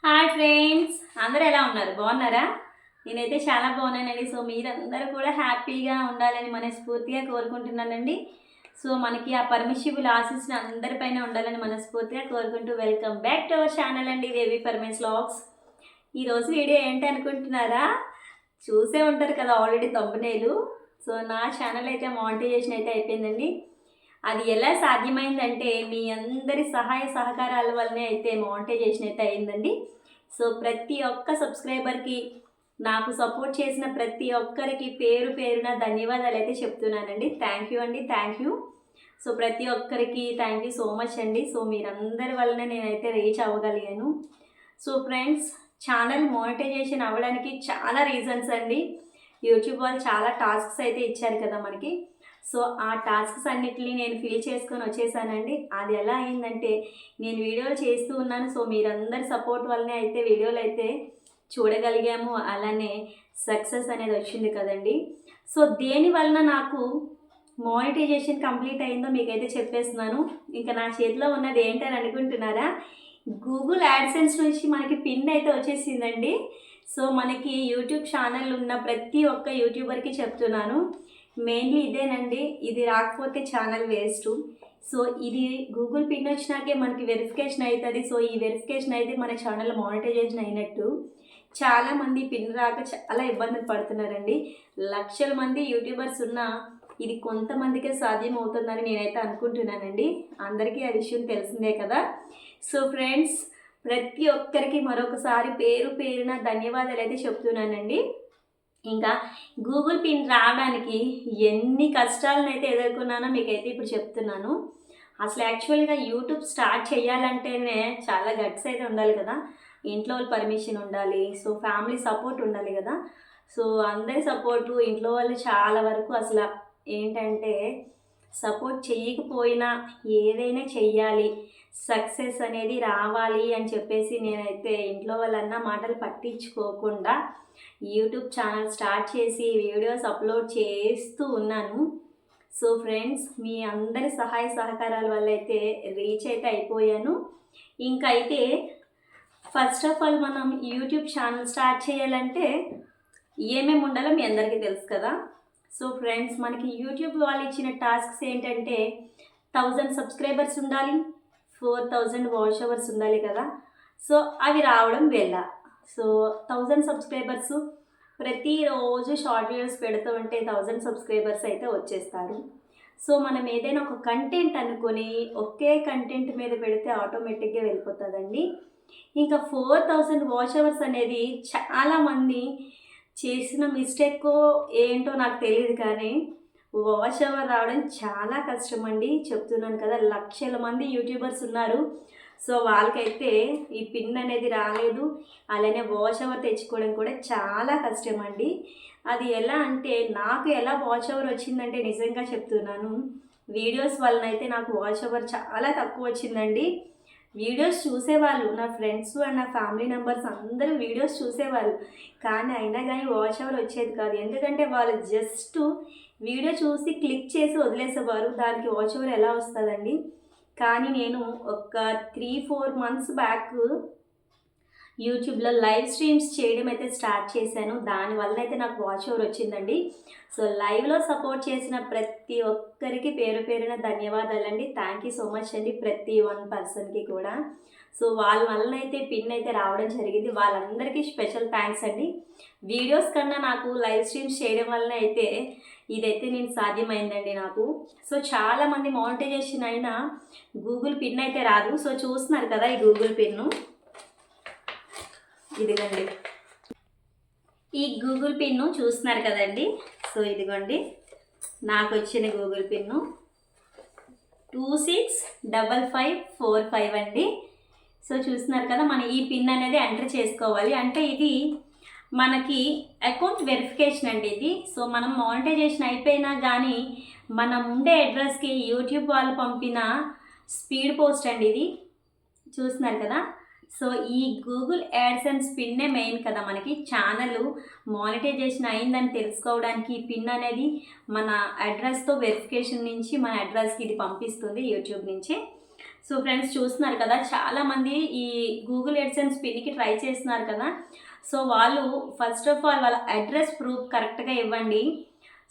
Hi friends, అందరూ ఎలా ఉన్నారు? బాగున్నారా? నేనైతే చాలా బాగున్నానండి. సో మీరందరూ కూడా హ్యాపీగా ఉండాలని మనస్ఫూర్తిగా కోరుకుంటున్నానండి. సో మనకి ఆ పరమశివుల ఆశీస్సులు అందరిపైన ఉండాలని మనస్ఫూర్తిగా కోరుకుంటూ welcome back to our channel అండి, దేవి పరమేశ్ వ్లాగ్స్. ఈరోజు వీడియో ఏంటి అనుకుంటున్నారా? చూసే ఉంటారు కదా ఆల్రెడీ తంబనేలు. సో నా ఛానల్ అయితే మానిటైజేషన్ అయితే అయిపోయిందండి. అది ఎలా సాధ్యమైందంటే మీ అందరి సహాయ సహకారాల వల్లనే అయితే మానిటైజేషన్ అయితే అయిందండి. సో ప్రతి ఒక్క సబ్స్క్రైబర్కి, నాకు సపోర్ట్ చేసిన ప్రతి ఒక్కరికి పేరు పేరున ధన్యవాదాలు అయితే చెప్తున్నానండి. థ్యాంక్ యూ అండి, థ్యాంక్ యూ. సో ప్రతి ఒక్కరికి థ్యాంక్ యూ సో మచ్ అండి. సో మీరందరి వల్లనే నేనైతే రీచ్ అవ్వగలిగాను. సో ఫ్రెండ్స్, ఛానల్ మానిటైజేషన్ అవ్వడానికి చాలా రీజన్స్ అండి. యూట్యూబ్ వాళ్ళు చాలా టాస్క్స్ అయితే ఇచ్చారు కదా మనకి. సో ఆ టాస్క్స్ అన్నిటిని నేను ఫిల్ చేసుకొని వచ్చేసానండి. అది ఎలా అయిందంటే, నేను వీడియోలు చేస్తూ ఉన్నాను. సో మీరందరి సపోర్ట్ వల్లనే అయితే వీడియోలు అయితే చూడగలిగాము, అలానే సక్సెస్ అనేది వచ్చింది కదండి. సో దేని వలన నాకు మానిటైజేషన్ కంప్లీట్ అయిందో మీకైతే చెప్పేస్తున్నాను. ఇంకా నా చేతిలో ఉన్నది ఏంటని అనుకుంటున్నారా? గూగుల్ యాడ్సెన్స్ నుంచి మనకి పిన్ అయితే వచ్చేసిందండి. సో మనకి యూట్యూబ్ ఛానల్ ఉన్న ప్రతి ఒక్క యూట్యూబర్కి చెప్తున్నాను, మెయిన్లీ ఇదేనండి. ఇది రాకపోతే ఛానల్ వేస్ట్. సో ఇది గూగుల్ పిన్ వచ్చినాకే మనకి వెరిఫికేషన్ అవుతుంది. సో ఈ వెరిఫికేషన్ అయితే మన ఛానల్ మానిటైజేషన్ అయినట్టు. చాలామంది పిన్ రాక చాలా ఇబ్బందులు పడుతున్నారండి. లక్షల మంది యూట్యూబర్స్ ఉన్న ఇది కొంతమందికే సాధ్యం అవుతుందని నేనైతే అనుకుంటున్నానండి. అందరికీ ఆ విషయం తెలిసిందే కదా. సో ఫ్రెండ్స్, ప్రతి ఒక్కరికి మరొకసారి పేరు పేరున ధన్యవాదాలు అయితే చెప్తున్నానండి. ఇంకా గూగుల్ పిన్ రావడానికి ఎన్ని కష్టాలను అయితే ఎదుర్కొన్నానో మీకైతే ఇప్పుడు చెప్తున్నాను. అసలు యాక్చువల్గా యూట్యూబ్ స్టార్ట్ చేయాలంటేనే చాలా గట్స్ అయితే ఉండాలి కదా. ఇంట్లో వాళ్ళు పర్మిషన్ ఉండాలి, సో ఫ్యామిలీ సపోర్ట్ ఉండాలి కదా. సో అందరి సపోర్టు, ఇంట్లో వాళ్ళు చాలా వరకు అసలు ఏంటంటే సపోర్ట్ చేయకపోయినా ఏదైనా చెయ్యాలి, సక్సెస్ అనేది రావాలి అని చెప్పేసి నేనైతే ఇంట్లో వాళ్ళన్న మాటలు పట్టించుకోకుండా యూట్యూబ్ ఛానల్ స్టార్ట్ చేసి వీడియోస్ అప్లోడ్ చేస్తూ ఉన్నాను. సో ఫ్రెండ్స్, మీ అందరి సహాయ సహకారాల వల్ల అయితే రీచ్ అయితే అయిపోయాను. ఇంకైతే ఫస్ట్ ఆఫ్ ఆల్ మనం యూట్యూబ్ ఛానల్ స్టార్ట్ చేయాలంటే ఏమేమి ఉండాలో మీ అందరికీ తెలుసు కదా. సో ఫ్రెండ్స్, మనకి యూట్యూబ్ వాళ్ళు ఇచ్చిన టాస్క్స్ ఏంటంటే 1000 సబ్స్క్రైబర్స్ ఉండాలి, 4000 వాచ్ అవర్స్ ఉండాలి కదా. సో అవి రావడం వెళ్ళ. సో 1000 సబ్స్క్రైబర్స్ ప్రతిరోజు షార్ట్ వీడియోస్ పెడుతూ ఉంటే 1000 సబ్స్క్రైబర్స్ అయితే వచ్చేస్తారు. సో మనం ఏదైనా ఒక కంటెంట్ అనుకొని ఒకే కంటెంట్ మీద పెడితే ఆటోమేటిక్గా వెళ్ళిపోతుందండి. ఇంకా 4000 వాచ్ అవర్స్ అనేది చాలామంది చేసిన మిస్టేక్ ఏంటో నాకు తెలియదు, కానీ వాచ్ అవర్ రావడం చాలా కష్టం అండి. చెప్తున్నాను కదా, లక్షల మంది యూట్యూబర్స్ ఉన్నారు. సో వాళ్ళకైతే ఈ పిన్ అనేది రాలేదు, అలానే వాచ్ అవర్ తెచ్చుకోవడం కూడా చాలా కష్టం అండి. అది ఎలా అంటే, నాకు ఎలా వాచ్ అవర్ వచ్చిందంటే నిజంగా చెప్తున్నాను, వీడియోస్ వలన అయితే నాకు వాచ్ అవర్ చాలా తక్కువ వచ్చిందండి. వీడియోస్ చూసేవాళ్ళు, నా ఫ్రెండ్స్ అండ్ నా ఫ్యామిలీ మెంబర్స్ అందరూ వీడియోస్ చూసేవాళ్ళు, కానీ అయినా కానీ వాచ్ అవర్ వచ్చేది కాదు. ఎందుకంటే వాళ్ళు జస్ట్ వీడియో చూసి క్లిక్ చేసి వదిలేసేవారు, దానికి వాచ్ అవర్ ఎలా వస్తుందండి. కానీ నేను ఒక 3-4 మంత్స్ బ్యాక్ యూట్యూబ్లో లైవ్ స్ట్రీమ్స్ చేయడం అయితే స్టార్ట్ చేశాను. దానివల్ల అయితే నాకు వాచ్ ఓవర్ వచ్చిందండి. సో లైవ్లో సపోర్ట్ చేసిన ప్రతి ఒక్కరికి పేరు పేరున ధన్యవాదాలండి. థ్యాంక్ యూ సో మచ్ అండి, ప్రతి 1 పర్సన్కి కూడా. సో వాళ్ళ వలన అయితే పిన్ అయితే రావడం జరిగింది. వాళ్ళందరికీ స్పెషల్ థ్యాంక్స్ అండి. వీడియోస్ కన్నా నాకు లైవ్ స్ట్రీమ్స్ చేయడం వలన అయితే ఇదైతే నేను సాధ్యమైందండి నాకు. సో చాలామంది మానిటైజేషన్ అయినా గూగుల్ పిన్ అయితే రాదు. సో చూస్తున్నారు కదా ఈ గూగుల్ పిన్ను, ఇదిగోండి ఈ గూగుల్ పిన్ను చూస్తున్నారు కదండి. సో ఇదిగోండి నాకు వచ్చిన గూగుల్ పిన్ను 265545 అండి. సో చూస్తున్నారు కదా, మనం ఈ పిన్ అనేది ఎంటర్ చేసుకోవాలి. అంటే ఇది మనకి అకౌంట్ వెరిఫికేషన్ అండి ఇది. సో మనం మానిటైజేషన్ అయిపోయినా కానీ మనం ఉండే అడ్రస్కి యూట్యూబ్ వాళ్ళు పంపిన స్పీడ్ పోస్ట్ అండి ఇది. చూస్తున్నారు కదా. సో ఈ గూగుల్ యాడ్సెన్స్ పిన్నే మెయిన్ కదా మనకి. ఛానల్ మానిటైజేషన్ అయిందని తెలుసుకోవడానికి పిన్ అనేది మన అడ్రస్తో వెరిఫికేషన్ నుంచి మన అడ్రస్కి ఇది పంపిస్తుంది యూట్యూబ్ నుంచి. సో ఫ్రెండ్స్ చూస్తున్నారు కదా, చాలామంది ఈ గూగుల్ ఎడ్సెన్స్ పిన్కి ట్రై చేస్తున్నారు కదా. సో వాళ్ళు ఫస్ట్ ఆఫ్ ఆల్ వాళ్ళ అడ్రస్ ప్రూఫ్ కరెక్ట్గా ఇవ్వండి.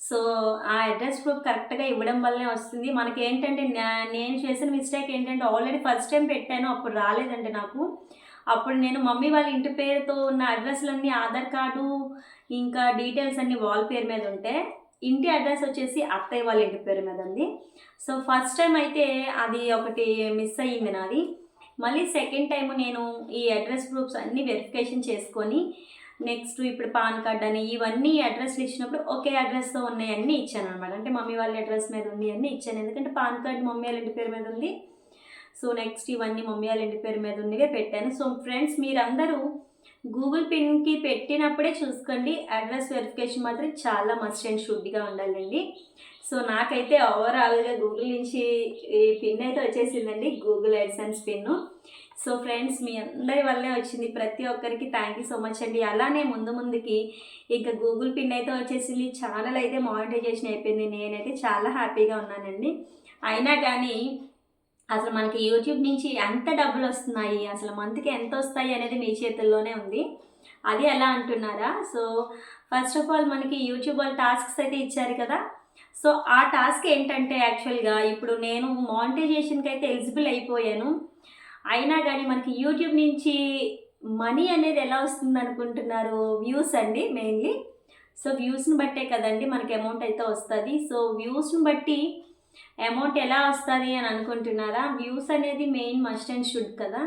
సో ఆ అడ్రస్ ప్రూఫ్ కరెక్ట్గా ఇవ్వడం వల్లనే వస్తుంది. మనకి ఏంటంటే నేను చేసిన మిస్టేక్ ఏంటంటే ఆల్రెడీ ఫస్ట్ టైం పెట్టాను, అప్పుడు రాలేదండి నాకు. అప్పుడు నేను మమ్మీ వాళ్ళ ఇంటి పేరుతో ఉన్న అడ్రస్లన్నీ ఆధార్ కార్డు ఇంకా డీటెయిల్స్ అన్నీ వాళ్ళ పేరు మీద ఉంటే, ఇంటి అడ్రస్ వచ్చేసి అత్తయ్య వాళ్ళ ఇంటి పేరు మీద ఉంది. సో ఫస్ట్ టైం అయితే అది ఒకటి మిస్ అయ్యింది నాది. మళ్ళీ సెకండ్ టైం నేను ఈ అడ్రస్ ప్రూఫ్స్ అన్నీ వెరిఫికేషన్ చేసుకొని నెక్స్ట్ ఇప్పుడు పాన్ కార్డ్ అని ఇవన్నీ అడ్రస్లు ఇచ్చినప్పుడు ఒకే అడ్రస్తో ఉన్నాయన్నీ ఇచ్చాను అనమాట. అంటే మమ్మీ వాళ్ళ అడ్రస్ మీద ఉంది అన్నీ ఇచ్చాను, ఎందుకంటే పాన్ కార్డ్ మమ్మీ వాళ్ళ ఇంటి పేరు మీద ఉంది. సో నెక్స్ట్ ఇవన్నీ మమ్మీ వాళ్ళ ఇంటి పేరు మీద ఉన్నవే పెట్టాను. సో ఫ్రెండ్స్ మీరందరూ గూగుల్ పిన్కి పెట్టినప్పుడే చూసుకోండి, అడ్రస్ వెరిఫికేషన్ మాత్రం చాలా మస్ట్ అండ్ షుడ్గా ఉండాలండి. సో నాకైతే ఓవరాల్గా గూగుల్ నుంచి ఈ పిన్ అయితే వచ్చేసిందండి, గూగుల్ ఎడ్సెన్స్ పిన్ను. సో ఫ్రెండ్స్ మీ అందరి వల్లే వచ్చింది, ప్రతి ఒక్కరికి థ్యాంక్ యూ సో మచ్ అండి. అలానే ముందుకి ఇంకా గూగుల్ పిన్ అయితే వచ్చేసింది, ఛానల్ అయితే మానిటైజేషన్ అయిపోయింది. నేనైతే చాలా హ్యాపీగా ఉన్నానండి. అయినా కానీ అసలు మనకి యూట్యూబ్ నుంచి ఎంత డబ్బులు వస్తున్నాయి, అసలు మంత్కి ఎంత వస్తాయి అనేది మీ చేతుల్లోనే ఉంది. అది ఎలా అంటున్నారా? సో ఫస్ట్ ఆఫ్ ఆల్ మనకి యూట్యూబ్ వాళ్ళు టాస్క్స్ అయితే ఇచ్చారు కదా. సో ఆ టాస్క్ ఏంటంటే యాక్చువల్గా ఇప్పుడు నేను మానిటైజేషన్కి అయితే ఎలిజిబుల్ అయిపోయాను. అయినా కానీ మనకి యూట్యూబ్ నుంచి మనీ అనేది ఎలా వస్తుంది అనుకుంటున్నారు? వ్యూస్ అండి మెయిన్లీ. సో వ్యూస్ని బట్టే కదండి మనకి అమౌంట్ అయితే వస్తుంది. సో వ్యూస్ని బట్టి అమౌంట్ ఎలా వస్తుంది అని అనుకుంటున్నారా? వ్యూస్ అనేది మెయిన్ మస్ట్ అండ్ షుడ్ కదా.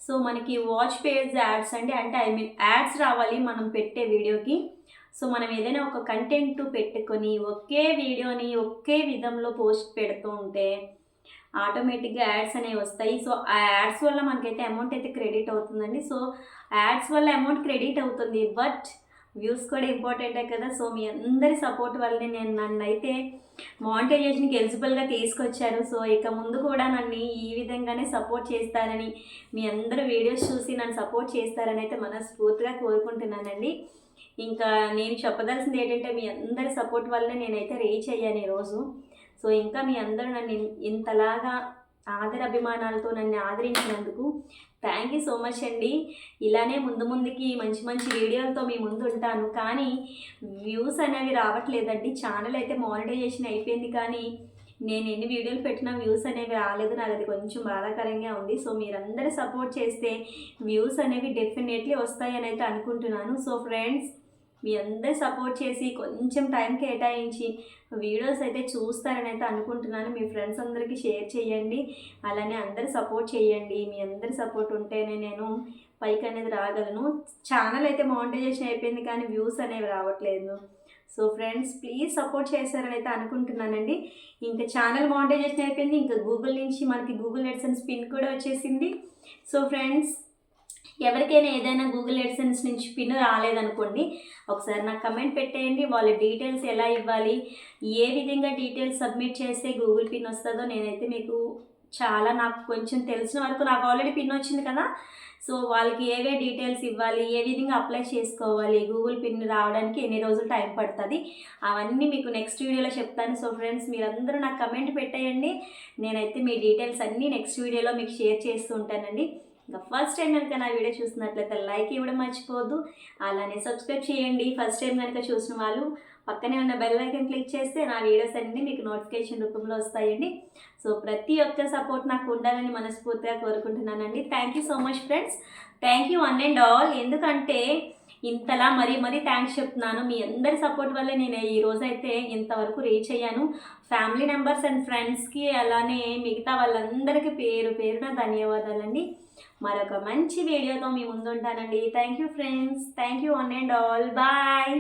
సో మనకి వాచ్ పేజ్ యాడ్స్ అండి, అంటే ఐ మీన్ యాడ్స్ రావాలి మనం పెట్టే వీడియోకి. సో మనం ఏదైనా ఒక కంటెంట్ పెట్టుకొని ఒకే వీడియోని ఒకే విధంలో పోస్ట్ పెడుతూ ఉంటే ఆటోమేటిక్గా యాడ్స్ అనేవి వస్తాయి. సో ఆ యాడ్స్ వల్ల మనకైతే అమౌంట్ అయితే క్రెడిట్ అవుతుందండి. సో యాడ్స్ వల్ల అమౌంట్ క్రెడిట్ అవుతుంది, బట్ వ్యూస్ కూడా ఇంపార్టెంటే కదా. సో మీ అందరి సపోర్ట్ వల్లనే నేను నన్ను అయితే మానిటైజేషన్కి ఎలిజిబుల్గా తీసుకొచ్చారు. సో ఇక ముందు కూడా నన్ను ఈ విధంగానే సపోర్ట్ చేస్తారని, మీ అందరూ వీడియోస్ చూసి నన్ను సపోర్ట్ చేస్తారని అయితే మనస్ఫూర్తిగా కోరుకుంటున్నానండి. ఇంకా నేను చెప్పదలసింది ఏంటంటే మీ అందరి సపోర్ట్ వల్లనే నేనైతే రీచ్ అయ్యాను ఈరోజు. సో ఇంకా మీ అందరూ నన్ను ఇంతలాగా ఆదరాభిమానాలతో నన్ను ఆదరించినందుకు థ్యాంక్ యూ సో మచ్ అండి. ఇలానే ముందుకి మంచి వీడియోలతో మీ ముందు ఉంటాను. కానీ వ్యూస్ అనేవి రావట్లేదండి. ఛానల్ అయితే మానిటైజేషన్ అయిపోయింది, కానీ నేను ఎన్ని వీడియోలు పెట్టినా వ్యూస్ అనేవి రాలేదు. నాకు అది కొంచెం బాధాకరంగా ఉంది. సో మీరందరూ సపోర్ట్ చేస్తే వ్యూస్ అనేవి డెఫినెట్లీ వస్తాయని అయితే అనుకుంటున్నాను. సో ఫ్రెండ్స్ మీ అందరు సపోర్ట్ చేసి కొంచెం టైం కేటాయించి వీడియోస్ అయితే చూస్తారని అయితే అనుకుంటున్నాను. మీ ఫ్రెండ్స్ అందరికీ షేర్ చేయండి, అలానే అందరు సపోర్ట్ చేయండి. మీ అందరి సపోర్ట్ ఉంటేనే నేను పైకి అనేది రాగలను. ఛానల్ అయితే మానిటైజేషన్ అయిపోయింది, కానీ వ్యూస్ అనేవి రావట్లేదు. సో ఫ్రెండ్స్ ప్లీజ్ సపోర్ట్ చేస్తారని అయితే అనుకుంటున్నానండి. ఇంకా ఛానల్ మానిటైజేషన్ అయిపోయింది, ఇంకా గూగుల్ నుంచి మనకి గూగుల్ ఎడ్సెన్స్ పిన్ కూడా వచ్చేసింది. సో ఫ్రెండ్స్ ఎవరికైనా ఏదైనా గూగుల్ ఎడ్సెన్స్ నుంచి పిన్ రాలేదనుకోండి, ఒకసారి నాకు కమెంట్ పెట్టేయండి. వాళ్ళ డీటెయిల్స్ ఎలా ఇవ్వాలి, ఏ విధంగా డీటెయిల్స్ సబ్మిట్ చేస్తే గూగుల్ పిన్ వస్తుందో నేనైతే మీకు నాకు కొంచెం తెలిసిన వరకు, నాకు ఆల్రెడీ పిన్ వచ్చింది కదా. సో వాళ్ళకి ఏవే డీటెయిల్స్ ఇవ్వాలి, ఏ విధంగా అప్లై చేసుకోవాలి, గూగుల్ పిన్ రావడానికి ఎన్ని రోజులు టైం పడుతుంది, అవన్నీ మీకు నెక్స్ట్ వీడియోలో చెప్తాను. సో ఫ్రెండ్స్ మీరందరూ నాకు కమెంట్ పెట్టేయండి, నేనైతే మీ డీటెయిల్స్ అన్నీ నెక్స్ట్ వీడియోలో మీకు షేర్ చేస్తూ ఉంటానండి. ఇంకా ఫస్ట్ టైం కనుక నా వీడియో చూసినట్లయితే లైక్ ఇవ్వడం మర్చిపోవద్దు, అలానే సబ్స్క్రైబ్ చేయండి. ఫస్ట్ టైం కనుక చూసిన వాళ్ళు పక్కనే ఉన్న బెల్ ఐకాన్ క్లిక్ చేస్తే నా వీడియోస్ అన్నీ మీకు నోటిఫికేషన్ రూపంలో వస్తాయండి. సో ప్రతి ఒక్క సపోర్ట్ నాకు ఉండాలని మనస్ఫూర్తిగా కోరుకుంటున్నానండి. Thank you so much friends, thank you one and all. ఎందుకంటే ఇంతలా మరీ థ్యాంక్స్ చెప్తున్నాను. మీ అందరి సపోర్ట్ వల్లే నేను ఈరోజైతే ఇంతవరకు రీచ్ అయ్యాను. ఫ్యామిలీ మెంబర్స్ అండ్ ఫ్రెండ్స్కి అలానే మిగతా వాళ్ళందరికీ పేరున ధన్యవాదాలండి. మరొక మంచి వీడియోతో మీ ముందు ఉంటానండి. Thank you friends, thank you one and all, bye.